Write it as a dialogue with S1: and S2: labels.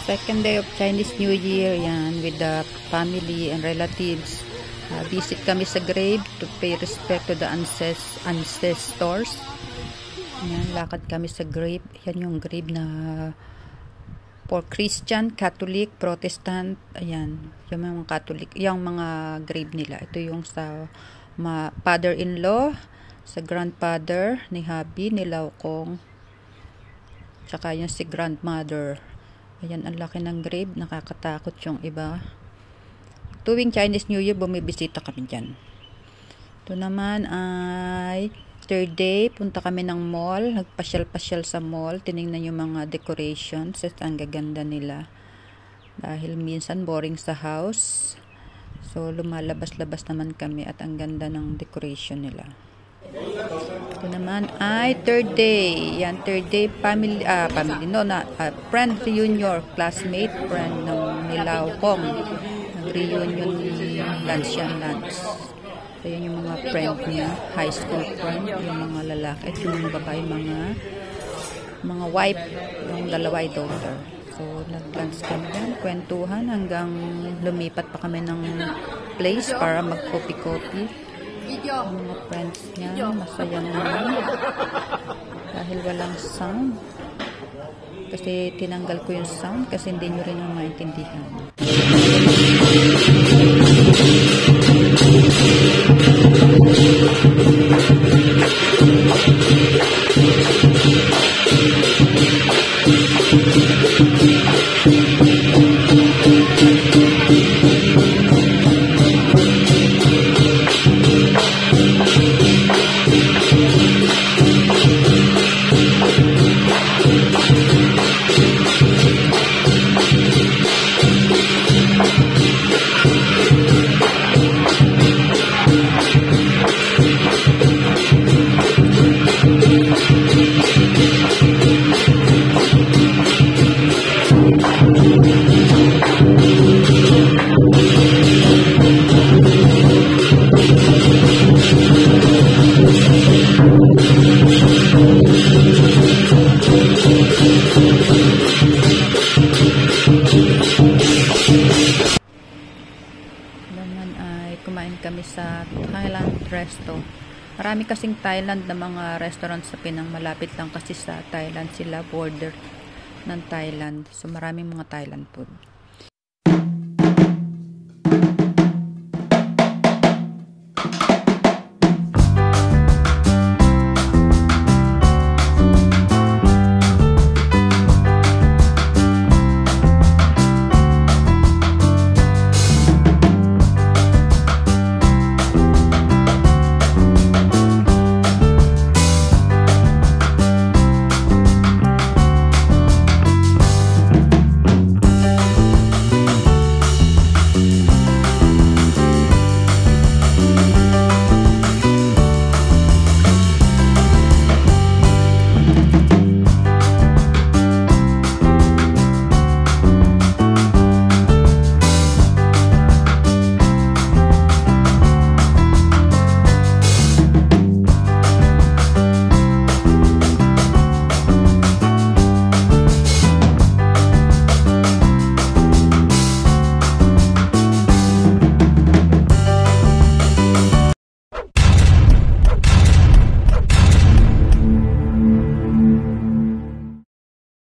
S1: Second day of Chinese New Year, yan, with the family and relatives. Visit kami sa grave to pay respect to the ancestors. Yan, lakad kami sa grave. Yan yung grave na for Christian, Catholic, Protestant. Ayan, yung mga Catholic, yung mga grave nila. Ito yung sa father-in-law, sa grandfather ni Habi, ni Laukong, tsaka yung si grandmother. Ayan, ang laki ng grave, nakakatakot yung iba. Tuwing Chinese New Year, bumibisita kami dyan. Ito naman ay third day, punta kami ng mall, nagpasyal-pasyal sa mall, tinignan yung mga decorations, at ang gaganda nila. Dahil minsan boring sa house, so lumalabas-labas naman kami at ang ganda ng decoration nila. Ito naman ay third day. Yan, third day, friend reunion, classmate, friend ng Nilaukong. Nag-reunion lunch yan, lunch. So, yan yung mga friend niya, high school friend, yung mga lalaki, at yung babae, mga wife, yung dalawa ay daughter. So, nag-lunch kami yan, kwentuhan, hanggang lumipat pa kami ng place para mag-coffee-coffee. Yung mga friends niya, masaya naman dahil walang sound, kasi tinanggal ko yung sound kasi hindi nyo rin maintindihan. Naman ay kumain kami sa Thailand resto. Marami kasing Thailand na mga restaurant sa Penang, malapit lang kasi sa Thailand sila, border ng Thailand. So maraming mga Thailand food.